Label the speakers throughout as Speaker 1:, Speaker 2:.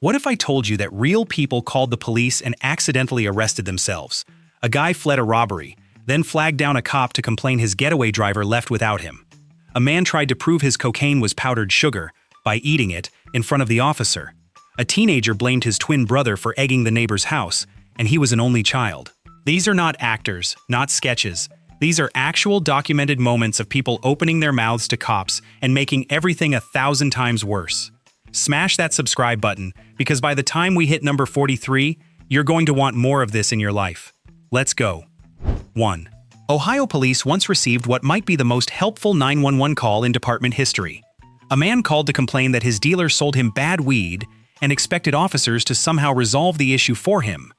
Speaker 1: What if I told you that real people called the police and accidentally arrested themselves? A guy fled a robbery, then flagged down a cop to complain his getaway driver left without him. A man tried to prove his cocaine was powdered sugar by eating it in front of the officer. A teenager blamed his twin brother for egging the neighbor's house, and he was an only child. These are not actors, not sketches. These are actual documented moments of people opening their mouths to cops and making everything 1,000 times worse. Smash that subscribe button, because by the time we hit number 43, you're going to want more of this in your life. Let's go. 1. Ohio police once received what might be the most helpful 911 call in department history. A man called to complain that his dealer sold him bad weed and expected officers to somehow resolve the issue for him.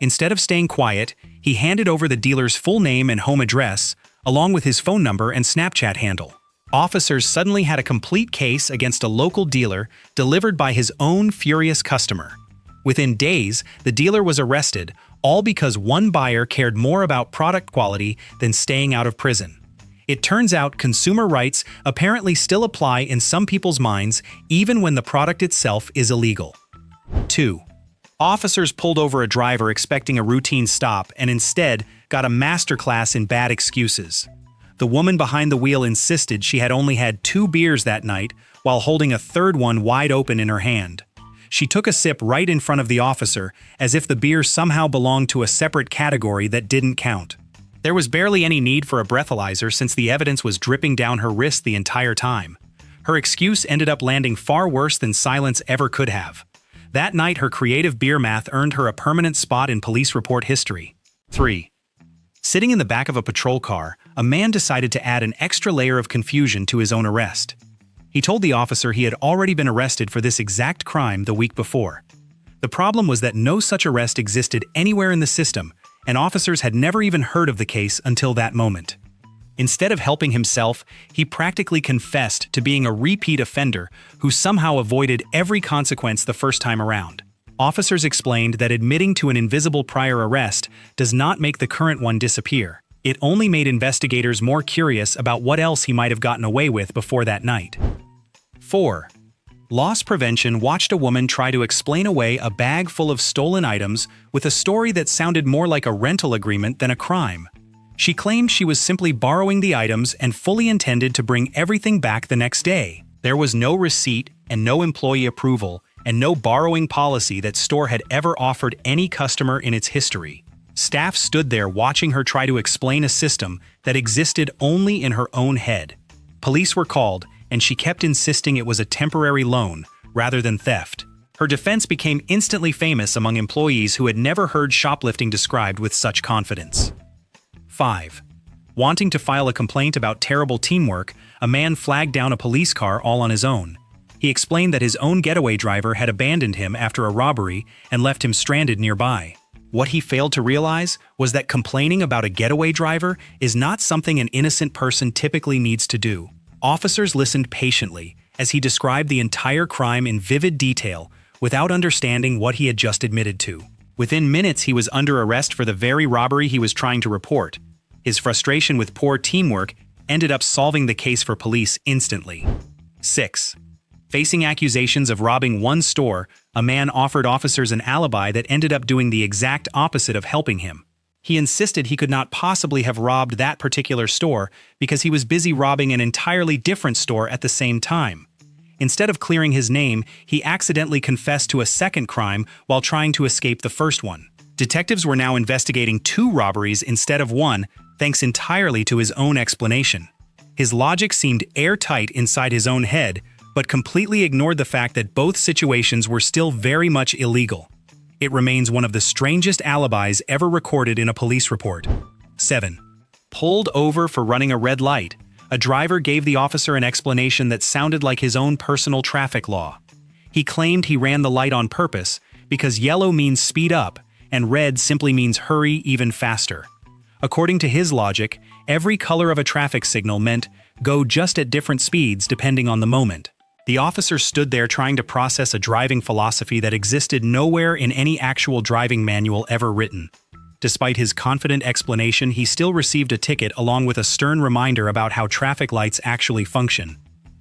Speaker 1: Instead of staying quiet, he handed over the dealer's full name and home address, along with his phone number and Snapchat handle. Officers suddenly had a complete case against a local dealer delivered by his own furious customer. Within days, the dealer was arrested, all because one buyer cared more about product quality than staying out of prison. It turns out consumer rights apparently still apply in some people's minds, even when the product itself is illegal. 2. Officers pulled over a driver expecting a routine stop and instead got a masterclass in bad excuses. The woman behind the wheel insisted she had only had 2 beers that night while holding a third one wide open in her hand. She took a sip right in front of the officer, as if the beer somehow belonged to a separate category that didn't count. There was barely any need for a breathalyzer since the evidence was dripping down her wrist the entire time. Her excuse ended up landing far worse than silence ever could have. That night, her creative beer math earned her a permanent spot in police report history. 3. Sitting in the back of a patrol car, a man decided to add an extra layer of confusion to his own arrest. He told the officer he had already been arrested for this exact crime the week before. The problem was that no such arrest existed anywhere in the system, and officers had never even heard of the case until that moment. Instead of helping himself, he practically confessed to being a repeat offender who somehow avoided every consequence the first time around. Officers explained that admitting to an invisible prior arrest does not make the current one disappear. It only made investigators more curious about what else he might have gotten away with before that night. 4. Loss prevention watched a woman try to explain away a bag full of stolen items with a story that sounded more like a rental agreement than a crime. She claimed she was simply borrowing the items and fully intended to bring everything back the next day. There was no receipt and no employee approval and no borrowing policy that store had ever offered any customer in its history. Staff stood there watching her try to explain a system that existed only in her own head. Police were called, and she kept insisting it was a temporary loan rather than theft. Her defense became instantly famous among employees who had never heard shoplifting described with such confidence. 5. Wanting to file a complaint about terrible teamwork, a man flagged down a police car all on his own. He explained that his own getaway driver had abandoned him after a robbery and left him stranded nearby. What he failed to realize was that complaining about a getaway driver is not something an innocent person typically needs to do. Officers listened patiently as he described the entire crime in vivid detail without understanding what he had just admitted to. Within minutes, he was under arrest for the very robbery he was trying to report. His frustration with poor teamwork ended up solving the case for police instantly. 6. Facing accusations of robbing one store, a man offered officers an alibi that ended up doing the exact opposite of helping him. He insisted he could not possibly have robbed that particular store because he was busy robbing an entirely different store at the same time. Instead of clearing his name, he accidentally confessed to a second crime while trying to escape the first one. Detectives were now investigating 2 robberies instead of 1, thanks entirely to his own explanation. His logic seemed airtight inside his own head, but completely ignored the fact that both situations were still very much illegal. It remains one of the strangest alibis ever recorded in a police report. 7. Pulled over for running a red light. A driver gave the officer an explanation that sounded like his own personal traffic law. He claimed he ran the light on purpose because yellow means speed up and red simply means hurry even faster. According to his logic, every color of a traffic signal meant go just at different speeds depending on the moment. The officer stood there trying to process a driving philosophy that existed nowhere in any actual driving manual ever written. Despite his confident explanation, he still received a ticket along with a stern reminder about how traffic lights actually function.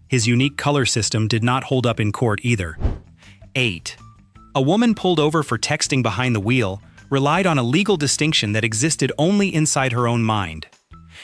Speaker 1: His unique color system did not hold up in court either. 8. A woman pulled over for texting behind the wheel relied on a legal distinction that existed only inside her own mind.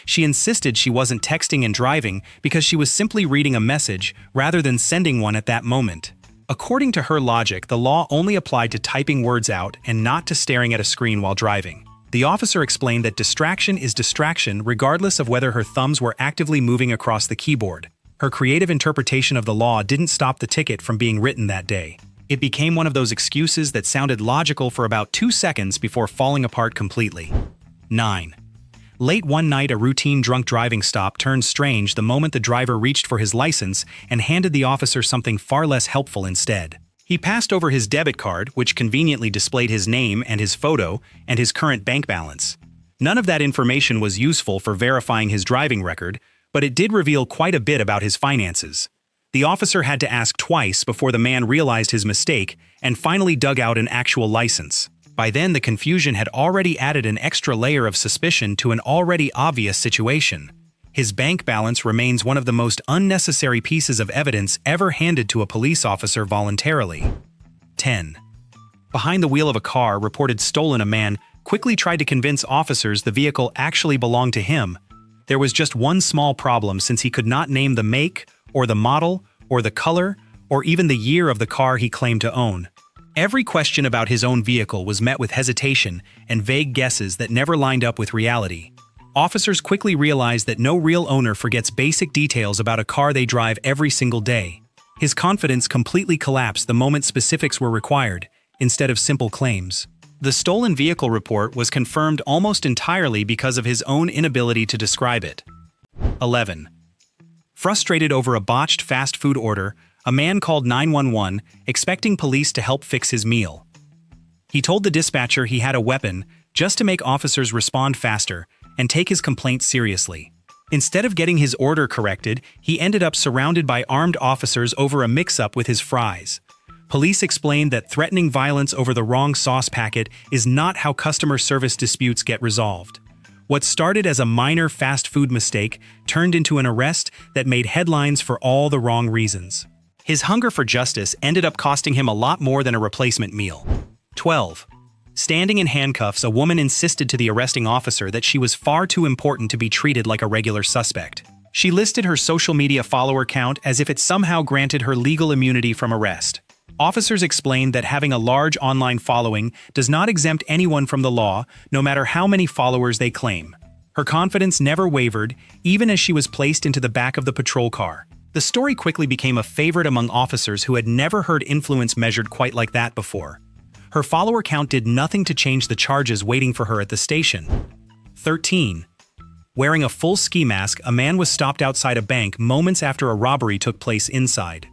Speaker 1: She insisted she wasn't texting and driving because she was simply reading a message rather than sending one at that moment. According to her logic, the law only applied to typing words out and not to staring at a screen while driving. The officer explained that distraction is distraction regardless of whether her thumbs were actively moving across the keyboard. Her creative interpretation of the law didn't stop the ticket from being written that day. It became one of those excuses that sounded logical for about 2 seconds before falling apart completely. 9. Late one night, a routine drunk driving stop turned strange the moment the driver reached for his license and handed the officer something far less helpful instead. He passed over his debit card, which conveniently displayed his name and his photo and his current bank balance. None of that information was useful for verifying his driving record, but it did reveal quite a bit about his finances. The officer had to ask twice before the man realized his mistake and finally dug out an actual license. By then, the confusion had already added an extra layer of suspicion to an already obvious situation. His bank balance remains one of the most unnecessary pieces of evidence ever handed to a police officer voluntarily. 10. Behind the wheel of a car reported stolen, a man quickly tried to convince officers the vehicle actually belonged to him. There was just one small problem, since he could not name the make, or the model, or the color, or even the year of the car he claimed to own. Every question about his own vehicle was met with hesitation and vague guesses that never lined up with reality. Officers quickly realized that no real owner forgets basic details about a car they drive every single day. His confidence completely collapsed the moment specifics were required, instead of simple claims. The stolen vehicle report was confirmed almost entirely because of his own inability to describe it. 11. Frustrated over a botched fast food order, a man called 911, expecting police to help fix his meal. He told the dispatcher he had a weapon just to make officers respond faster and take his complaint seriously. Instead of getting his order corrected, he ended up surrounded by armed officers over a mix-up with his fries. Police explained that threatening violence over the wrong sauce packet is not how customer service disputes get resolved. What started as a minor fast food mistake turned into an arrest that made headlines for all the wrong reasons. His hunger for justice ended up costing him a lot more than a replacement meal. 12. Standing in handcuffs, a woman insisted to the arresting officer that she was far too important to be treated like a regular suspect. She listed her social media follower count as if it somehow granted her legal immunity from arrest. Officers explained that having a large online following does not exempt anyone from the law, no matter how many followers they claim. Her confidence never wavered, even as she was placed into the back of the patrol car. The story quickly became a favorite among officers who had never heard influence measured quite like that before. Her follower count did nothing to change the charges waiting for her at the station. 13. Wearing a full ski mask, a man was stopped outside a bank moments after a robbery took place inside.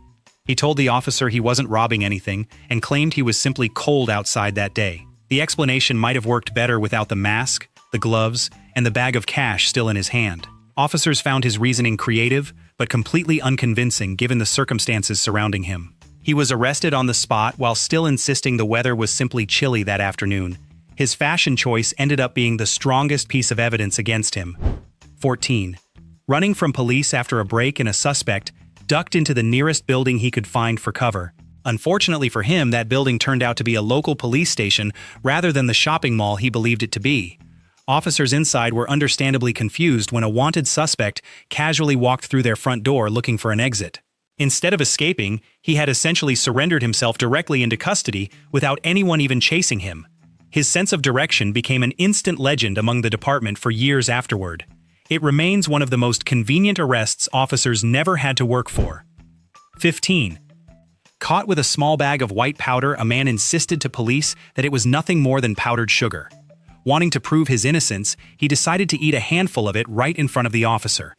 Speaker 1: He told the officer he wasn't robbing anything and claimed he was simply cold outside that day. The explanation might have worked better without the mask, the gloves, and the bag of cash still in his hand. Officers found his reasoning creative, but completely unconvincing given the circumstances surrounding him. He was arrested on the spot while still insisting the weather was simply chilly that afternoon. His fashion choice ended up being the strongest piece of evidence against him. 14. Running from police after a break, a suspect ducked into the nearest building he could find for cover. Unfortunately for him, that building turned out to be a local police station rather than the shopping mall he believed it to be. Officers inside were understandably confused when a wanted suspect casually walked through their front door looking for an exit. Instead of escaping, he had essentially surrendered himself directly into custody without anyone even chasing him. His sense of direction became an instant legend among the department for years afterward. It remains one of the most convenient arrests officers never had to work for. 15. Caught with a small bag of white powder, a man insisted to police that it was nothing more than powdered sugar. Wanting to prove his innocence, he decided to eat a handful of it right in front of the officer.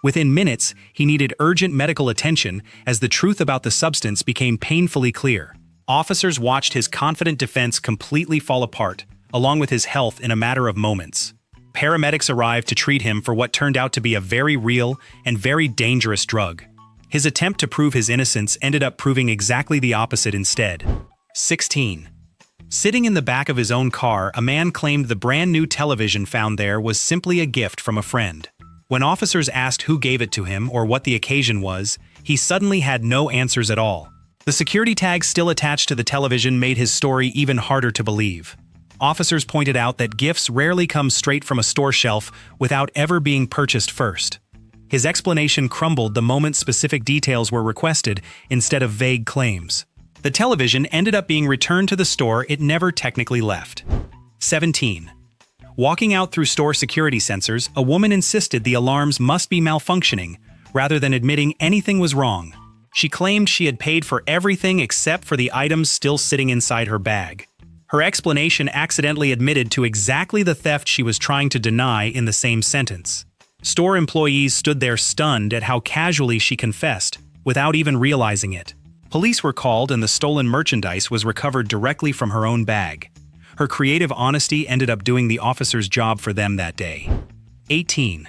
Speaker 1: Within minutes, he needed urgent medical attention as the truth about the substance became painfully clear. Officers watched his confident defense completely fall apart, along with his health, in a matter of moments. Paramedics arrived to treat him for what turned out to be a very real and very dangerous drug. His attempt to prove his innocence ended up proving exactly the opposite instead. 16. Sitting in the back of his own car, a man claimed the brand new television found there was simply a gift from a friend. When officers asked who gave it to him or what the occasion was, he suddenly had no answers at all. The security tag still attached to the television made his story even harder to believe. Officers pointed out that gifts rarely come straight from a store shelf without ever being purchased first. His explanation crumbled the moment specific details were requested instead of vague claims. The television ended up being returned to the store it never technically left. 17. Walking out through store security sensors, a woman insisted the alarms must be malfunctioning, rather than admitting anything was wrong. She claimed she had paid for everything except for the items still sitting inside her bag. Her explanation accidentally admitted to exactly the theft she was trying to deny in the same sentence. Store employees stood there stunned at how casually she confessed, without even realizing it. Police were called and the stolen merchandise was recovered directly from her own bag. Her creative honesty ended up doing the officer's job for them that day. 18.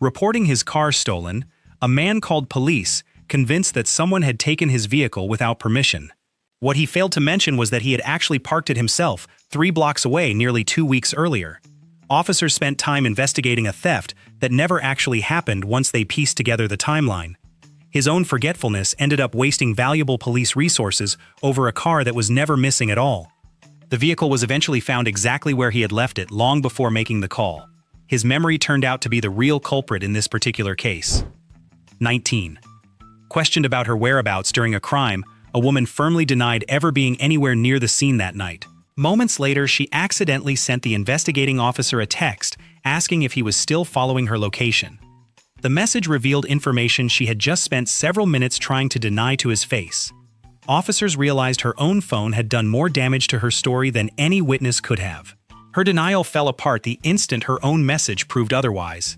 Speaker 1: Reporting his car stolen, a man called police, convinced that someone had taken his vehicle without permission. What he failed to mention was that he had actually parked it himself 3 blocks away nearly 2 weeks earlier. Officers spent time investigating a theft that never actually happened once they pieced together the timeline. His own forgetfulness ended up wasting valuable police resources over a car that was never missing at all. The vehicle was eventually found exactly where he had left it long before making the call. His memory turned out to be the real culprit in this particular case. 19. Questioned about her whereabouts during a crime, a woman firmly denied ever being anywhere near the scene that night. Moments later, she accidentally sent the investigating officer a text asking if he was still following her location. The message revealed information she had just spent several minutes trying to deny to his face. Officers realized her own phone had done more damage to her story than any witness could have. Her denial fell apart the instant her own message proved otherwise.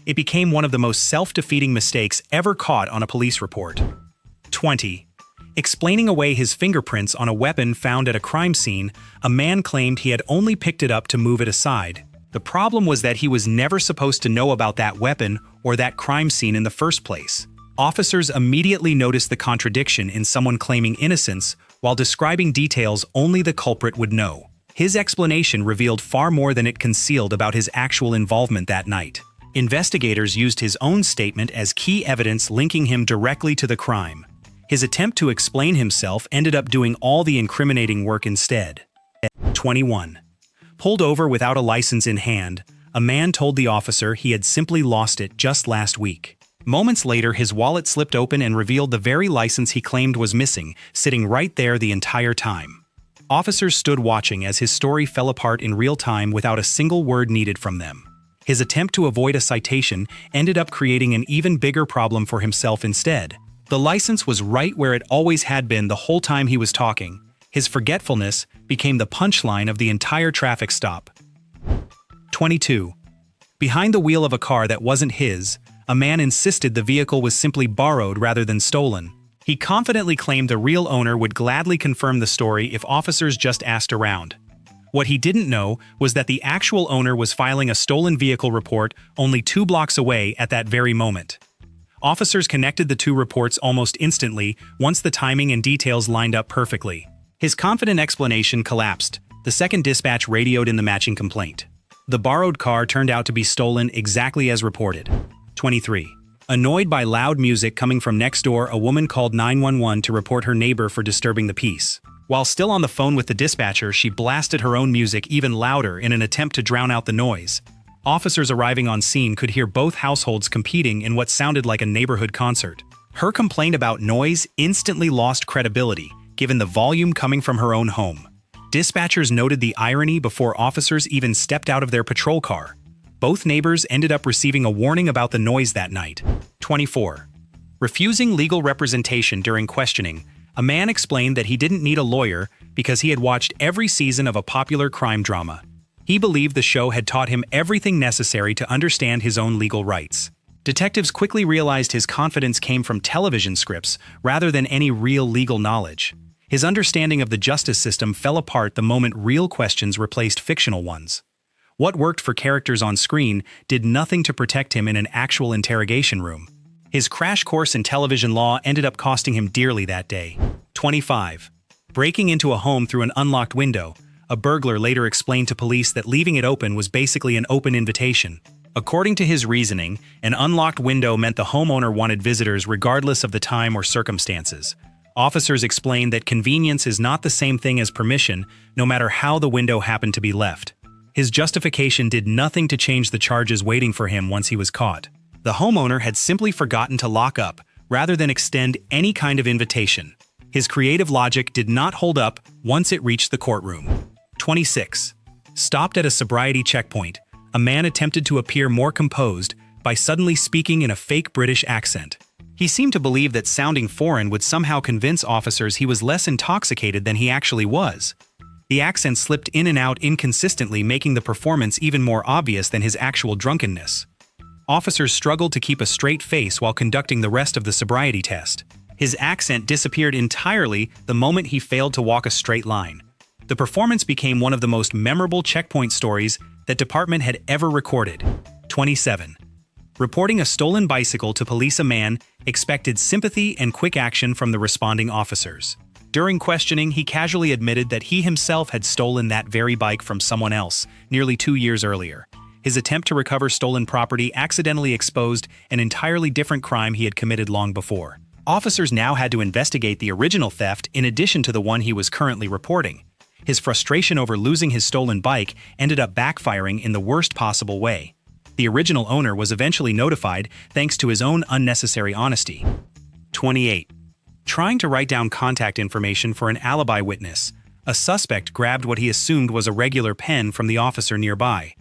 Speaker 1: It became one of the most self-defeating mistakes ever caught on a police report. 20. Explaining away his fingerprints on a weapon found at a crime scene, a man claimed he had only picked it up to move it aside. The problem was that he was never supposed to know about that weapon or that crime scene in the first place. Officers immediately noticed the contradiction in someone claiming innocence while describing details only the culprit would know. His explanation revealed far more than it concealed about his actual involvement that night. Investigators used his own statement as key evidence linking him directly to the crime. His attempt to explain himself ended up doing all the incriminating work instead. 21. Pulled over without a license in hand, a man told the officer he had simply lost it just last week. Moments later, his wallet slipped open and revealed the very license he claimed was missing, sitting right there the entire time. Officers stood watching as his story fell apart in real time without a single word needed from them. His attempt to avoid a citation ended up creating an even bigger problem for himself instead. The license was right where it always had been the whole time he was talking. His forgetfulness became the punchline of the entire traffic stop. 22. Behind the wheel of a car that wasn't his, a man insisted the vehicle was simply borrowed rather than stolen. He confidently claimed the real owner would gladly confirm the story if officers just asked around. What he didn't know was that the actual owner was filing a stolen vehicle report only 2 blocks away at that very moment. Officers connected the 2 reports almost instantly once the timing and details lined up perfectly. His confident explanation collapsed. The second dispatch radioed in the matching complaint. The borrowed car turned out to be stolen exactly as reported. 23. Annoyed by loud music coming from next door, a woman called 911 to report her neighbor for disturbing the peace. While still on the phone with the dispatcher, she blasted her own music even louder in an attempt to drown out the noise. Officers arriving on scene could hear both households competing in what sounded like a neighborhood concert. Her complaint about noise instantly lost credibility, given the volume coming from her own home. Dispatchers noted the irony before officers even stepped out of their patrol car. Both neighbors ended up receiving a warning about the noise that night. 24. Refusing legal representation during questioning, a man explained that he didn't need a lawyer because he had watched every season of a popular crime drama. He believed the show had taught him everything necessary to understand his own legal rights. Detectives quickly realized his confidence came from television scripts rather than any real legal knowledge. His understanding of the justice system fell apart the moment real questions replaced fictional ones. What worked for characters on screen did nothing to protect him in an actual interrogation room. His crash course in television law ended up costing him dearly that day. 25. Breaking into a home through an unlocked window, a burglar later explained to police that leaving it open was basically an open invitation. According to his reasoning, an unlocked window meant the homeowner wanted visitors regardless of the time or circumstances. Officers explained that convenience is not the same thing as permission, no matter how the window happened to be left. His justification did nothing to change the charges waiting for him once he was caught. The homeowner had simply forgotten to lock up, rather than extend any kind of invitation. His creative logic did not hold up once it reached the courtroom. 26. Stopped at a sobriety checkpoint, a man attempted to appear more composed by suddenly speaking in a fake British accent. He seemed to believe that sounding foreign would somehow convince officers he was less intoxicated than he actually was. The accent slipped in and out inconsistently, making the performance even more obvious than his actual drunkenness. Officers struggled to keep a straight face while conducting the rest of the sobriety test. His accent disappeared entirely the moment he failed to walk a straight line. The performance became one of the most memorable checkpoint stories that department had ever recorded. 27. Reporting a stolen bicycle to police, a man expected sympathy and quick action from the responding officers. During questioning, he casually admitted that he himself had stolen that very bike from someone else nearly 2 years earlier. His attempt to recover stolen property accidentally exposed an entirely different crime he had committed long before. Officers now had to investigate the original theft in addition to the one he was currently reporting. His frustration over losing his stolen bike ended up backfiring in the worst possible way. The original owner was eventually notified thanks to his own unnecessary honesty. 28. Trying to write down contact information for an alibi witness, a suspect grabbed what he assumed was a regular pen from the officer nearby.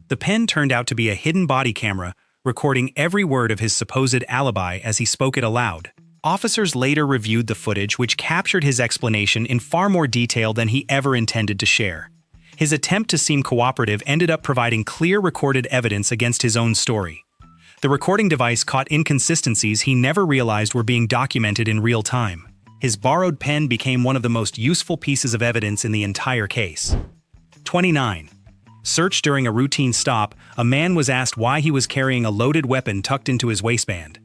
Speaker 1: The pen turned out to be a hidden body camera, recording every word of his supposed alibi as he spoke it aloud. Officers later reviewed the footage, which captured his explanation in far more detail than he ever intended to share. His attempt to seem cooperative ended up providing clear recorded evidence against his own story. The recording device caught inconsistencies he never realized were being documented in real time. His borrowed pen became one of the most useful pieces of evidence in the entire case. 29. Searched during a routine stop, a man was asked why he was carrying a loaded weapon tucked into his waistband.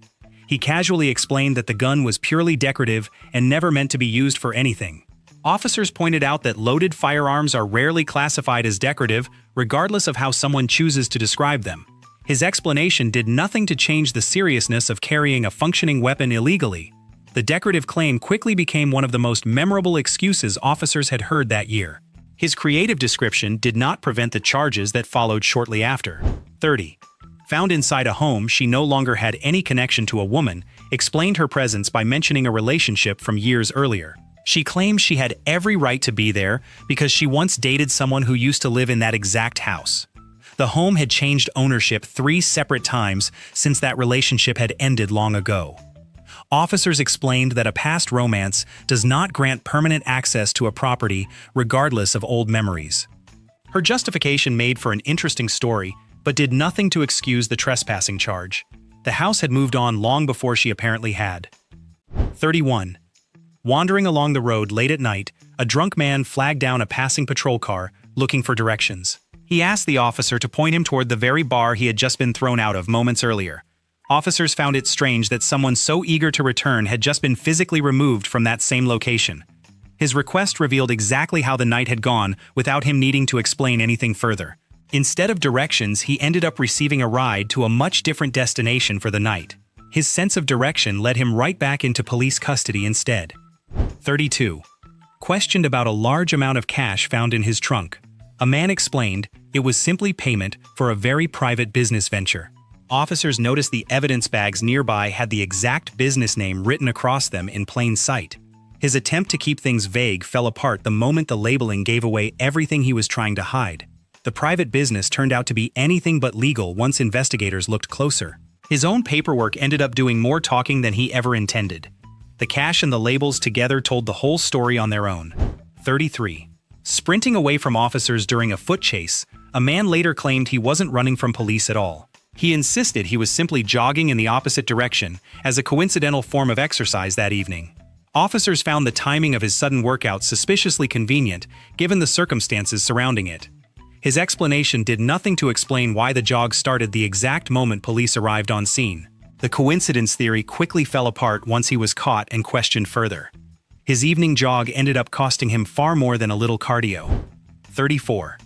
Speaker 1: He casually explained that the gun was purely decorative and never meant to be used for anything. Officers pointed out that loaded firearms are rarely classified as decorative, regardless of how someone chooses to describe them. His explanation did nothing to change the seriousness of carrying a functioning weapon illegally. The decorative claim quickly became one of the most memorable excuses officers had heard that year. His creative description did not prevent the charges that followed shortly after. 30. Found inside a home she no longer had any connection to, a woman explained her presence by mentioning a relationship from years earlier. She claimed she had every right to be there because she once dated someone who used to live in that exact house. The home had changed ownership 3 separate times since that relationship had ended long ago. Officers explained that a past romance does not grant permanent access to a property regardless of old memories. Her justification made for an interesting story, but did nothing to excuse the trespassing charge. The house had moved on long before she apparently had. 31. Wandering along the road late at night, a drunk man flagged down a passing patrol car, looking for directions. He asked the officer to point him toward the very bar he had just been thrown out of moments earlier. Officers found it strange that someone so eager to return had just been physically removed from that same location. His request revealed exactly how the night had gone without him needing to explain anything further. Instead of directions, he ended up receiving a ride to a much different destination for the night. His sense of direction led him right back into police custody instead. 32. Questioned about a large amount of cash found in his trunk, a man explained it was simply payment for a very private business venture. Officers noticed the evidence bags nearby had the exact business name written across them in plain sight. His attempt to keep things vague fell apart the moment the labeling gave away everything he was trying to hide. The private business turned out to be anything but legal once investigators looked closer. His own paperwork ended up doing more talking than he ever intended. The cash and the labels together told the whole story on their own. 33. Sprinting away from officers during a foot chase, a man later claimed he wasn't running from police at all. He insisted he was simply jogging in the opposite direction as a coincidental form of exercise that evening. Officers found the timing of his sudden workout suspiciously convenient, given the circumstances surrounding it. His explanation did nothing to explain why the jog started the exact moment police arrived on scene. The coincidence theory quickly fell apart once he was caught and questioned further. His evening jog ended up costing him far more than a little cardio. 34.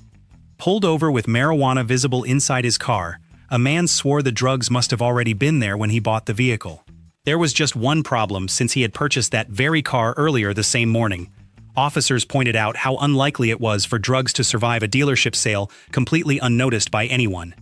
Speaker 1: Pulled over with marijuana visible inside his car, a man swore the drugs must have already been there when he bought the vehicle. There was just one problem since he had purchased that very car earlier the same morning. Officers pointed out how unlikely it was for drugs to survive a dealership sale completely unnoticed by anyone.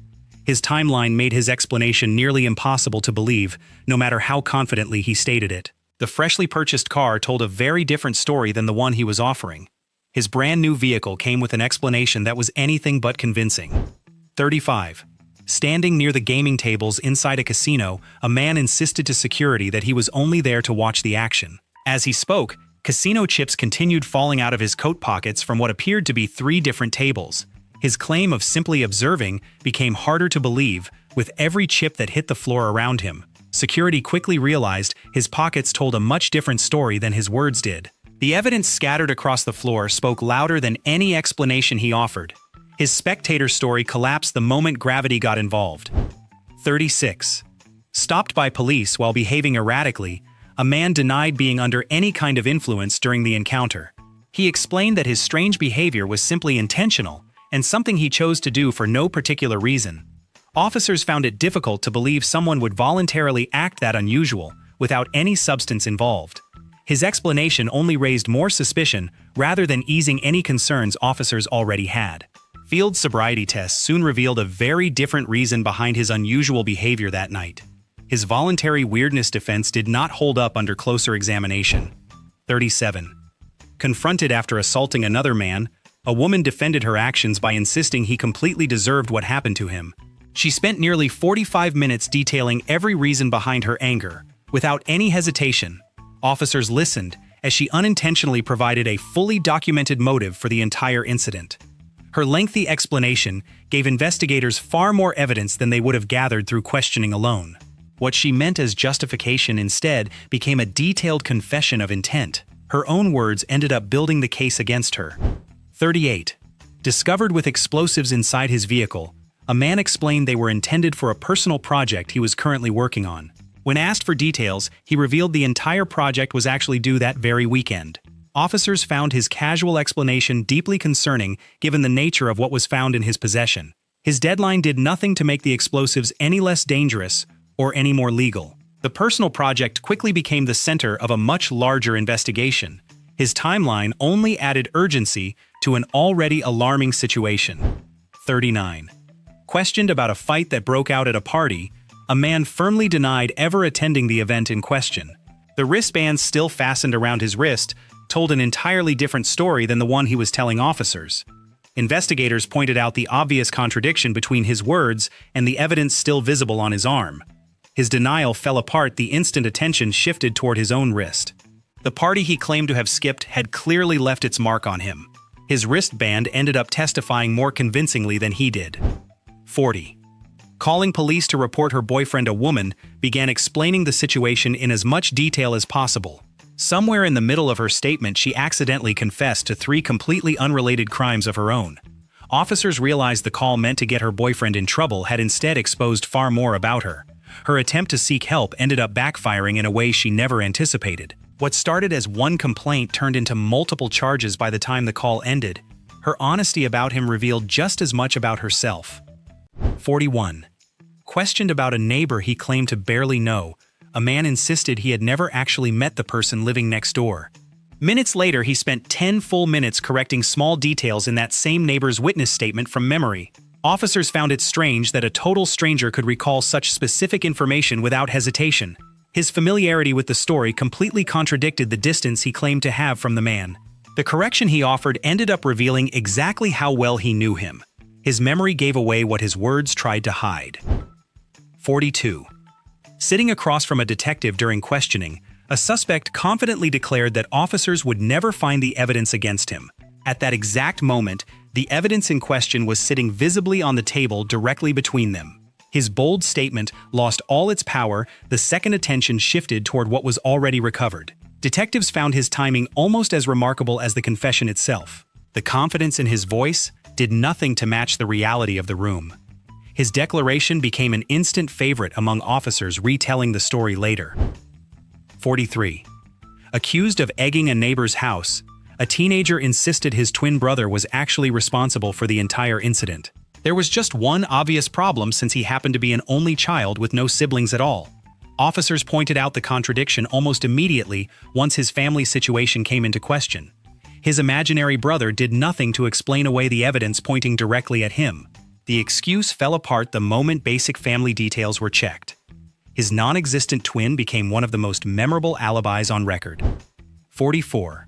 Speaker 1: His timeline made his explanation nearly impossible to believe, no matter how confidently he stated it. The freshly purchased car told a very different story than the one he was offering. His brand new vehicle came with an explanation that was anything but convincing. 35. Standing near the gaming tables inside a casino, a man insisted to security that he was only there to watch the action. As he spoke, casino chips continued falling out of his coat pockets from what appeared to be 3 different tables. His claim of simply observing became harder to believe with every chip that hit the floor around him. Security quickly realized his pockets told a much different story than his words did. The evidence scattered across the floor spoke louder than any explanation he offered. His spectator story collapsed the moment gravity got involved. 36. Stopped by police while behaving erratically, a man denied being under any kind of influence during the encounter. He explained that his strange behavior was simply intentional and something he chose to do for no particular reason. Officers found it difficult to believe someone would voluntarily act that unusual without any substance involved. His explanation only raised more suspicion rather than easing any concerns officers already had. Field sobriety tests soon revealed a very different reason behind his unusual behavior that night. His voluntary weirdness defense did not hold up under closer examination. 37. Confronted after assaulting another man, a woman defended her actions by insisting he completely deserved what happened to him. She spent nearly 45 minutes detailing every reason behind her anger, without any hesitation. Officers listened as she unintentionally provided a fully documented motive for the entire incident. Her lengthy explanation gave investigators far more evidence than they would have gathered through questioning alone. What she meant as justification instead became a detailed confession of intent. Her own words ended up building the case against her. 38. Discovered with explosives inside his vehicle, a man explained they were intended for a personal project he was currently working on. When asked for details, he revealed the entire project was actually due that very weekend. Officers found his casual explanation deeply concerning given the nature of what was found in his possession. His deadline did nothing to make the explosives any less dangerous or any more legal. The personal project quickly became the center of a much larger investigation. His timeline only added urgency to an already alarming situation. 39. Questioned about a fight that broke out at a party, a man firmly denied ever attending the event in question. The wristbands still fastened around his wrist told an entirely different story than the one he was telling officers. Investigators pointed out the obvious contradiction between his words and the evidence still visible on his arm. His denial fell apart the instant attention shifted toward his own wrist. The party he claimed to have skipped had clearly left its mark on him. His wristband ended up testifying more convincingly than he did. 40. Calling police to report her boyfriend, a woman, began explaining the situation in as much detail as possible. Somewhere in the middle of her statement, she accidentally confessed to 3 completely unrelated crimes of her own. Officers realized the call meant to get her boyfriend in trouble had instead exposed far more about her. Her attempt to seek help ended up backfiring in a way she never anticipated. What started as one complaint turned into multiple charges by the time the call ended. Her honesty about him revealed just as much about herself. 41. Questioned about a neighbor he claimed to barely know, a man insisted he had never actually met the person living next door. Minutes later, he spent 10 full minutes correcting small details in that same neighbor's witness statement from memory. Officers found it strange that a total stranger could recall such specific information without hesitation. His familiarity with the story completely contradicted the distance he claimed to have from the man. The correction he offered ended up revealing exactly how well he knew him. His memory gave away what his words tried to hide. 42. Sitting across from a detective during questioning, a suspect confidently declared that officers would never find the evidence against him. At that exact moment, the evidence in question was sitting visibly on the table directly between them. His bold statement lost all its power the second attention shifted toward what was already recovered. Detectives found his timing almost as remarkable as the confession itself. The confidence in his voice did nothing to match the reality of the room. His declaration became an instant favorite among officers retelling the story later. 43. Accused of egging a neighbor's house, a teenager insisted his twin brother was actually responsible for the entire incident. There was just one obvious problem since he happened to be an only child with no siblings at all. Officers pointed out the contradiction almost immediately once his family situation came into question. His imaginary brother did nothing to explain away the evidence pointing directly at him. The excuse fell apart the moment basic family details were checked. His non-existent twin became one of the most memorable alibis on record. 44.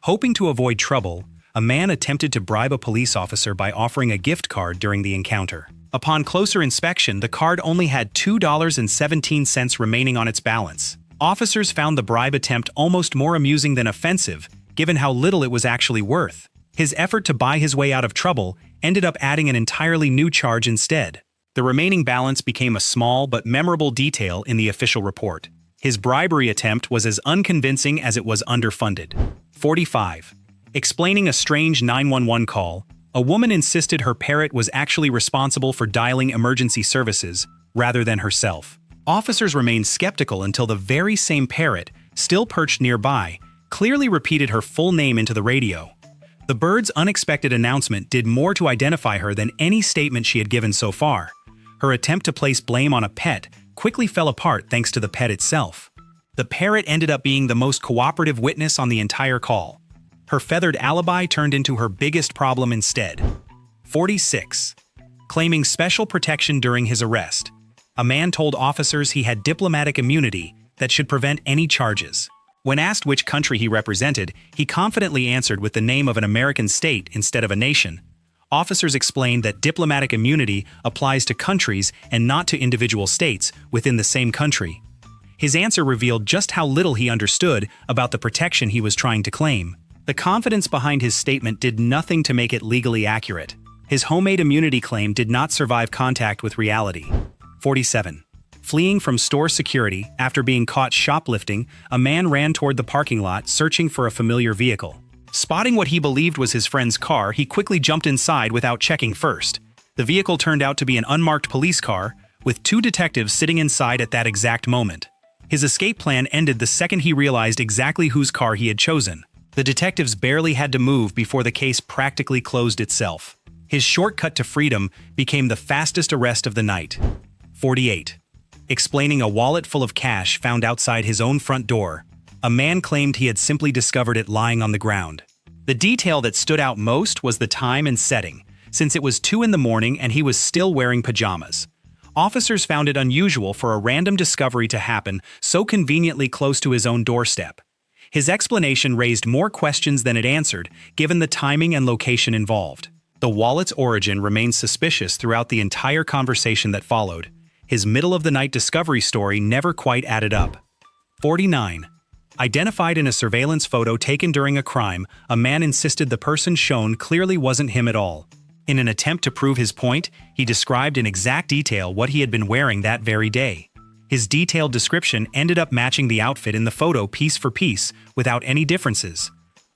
Speaker 1: Hoping to avoid trouble, a man attempted to bribe a police officer by offering a gift card during the encounter. Upon closer inspection, the card only had $2.17 remaining on its balance. Officers found the bribe attempt almost more amusing than offensive, given how little it was actually worth. His effort to buy his way out of trouble ended up adding an entirely new charge instead. The remaining balance became a small but memorable detail in the official report. His bribery attempt was as unconvincing as it was underfunded. 45. Explaining a strange 911 call, a woman insisted her parrot was actually responsible for dialing emergency services, rather than herself. Officers remained skeptical until the very same parrot, still perched nearby, clearly repeated her full name into the radio. The bird's unexpected announcement did more to identify her than any statement she had given so far. Her attempt to place blame on a pet quickly fell apart thanks to the pet itself. The parrot ended up being the most cooperative witness on the entire call. Her feathered alibi turned into her biggest problem instead. 46. Claiming special protection during his arrest, a man told officers he had diplomatic immunity that should prevent any charges. When asked which country he represented, he confidently answered with the name of an American state instead of a nation. Officers explained that diplomatic immunity applies to countries and not to individual states within the same country. His answer revealed just how little he understood about the protection he was trying to claim. The confidence behind his statement did nothing to make it legally accurate. His homemade immunity claim did not survive contact with reality. 47. Fleeing from store security after being caught shoplifting, a man ran toward the parking lot searching for a familiar vehicle. Spotting what he believed was his friend's car, he quickly jumped inside without checking first. The vehicle turned out to be an unmarked police car, with 2 detectives sitting inside at that exact moment. His escape plan ended the second he realized exactly whose car he had chosen. The detectives barely had to move before the case practically closed itself. His shortcut to freedom became the fastest arrest of the night. 48. Explaining a wallet full of cash found outside his own front door, a man claimed he had simply discovered it lying on the ground. The detail that stood out most was the time and setting, since it was 2 in the morning and he was still wearing pajamas. Officers found it unusual for a random discovery to happen so conveniently close to his own doorstep. His explanation raised more questions than it answered, given the timing and location involved. The wallet's origin remained suspicious throughout the entire conversation that followed. His middle-of-the-night discovery story never quite added up. 49. Identified in a surveillance photo taken during a crime, a man insisted the person shown clearly wasn't him at all. In an attempt to prove his point, he described in exact detail what he had been wearing that very day. His detailed description ended up matching the outfit in the photo piece for piece, without any differences.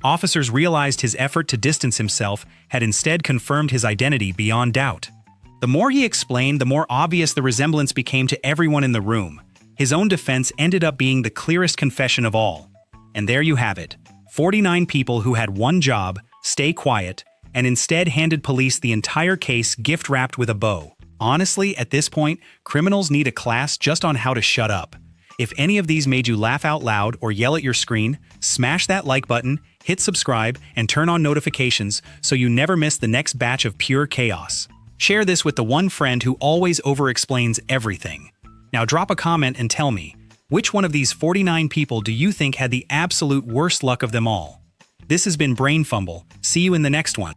Speaker 1: Officers realized his effort to distance himself had instead confirmed his identity beyond doubt. The more he explained, the more obvious the resemblance became to everyone in the room. His own defense ended up being the clearest confession of all. And there you have it. 49 people who had one job, stay quiet, and instead handed police the entire case gift-wrapped with a bow. Honestly, at this point, criminals need a class just on how to shut up. If any of these made you laugh out loud or yell at your screen, smash that like button, hit subscribe, and turn on notifications so you never miss the next batch of pure chaos. Share this with the one friend who always over-explains everything. Now drop a comment and tell me, which one of these 49 people do you think had the absolute worst luck of them all? This has been BrainFumble. See you in the next one.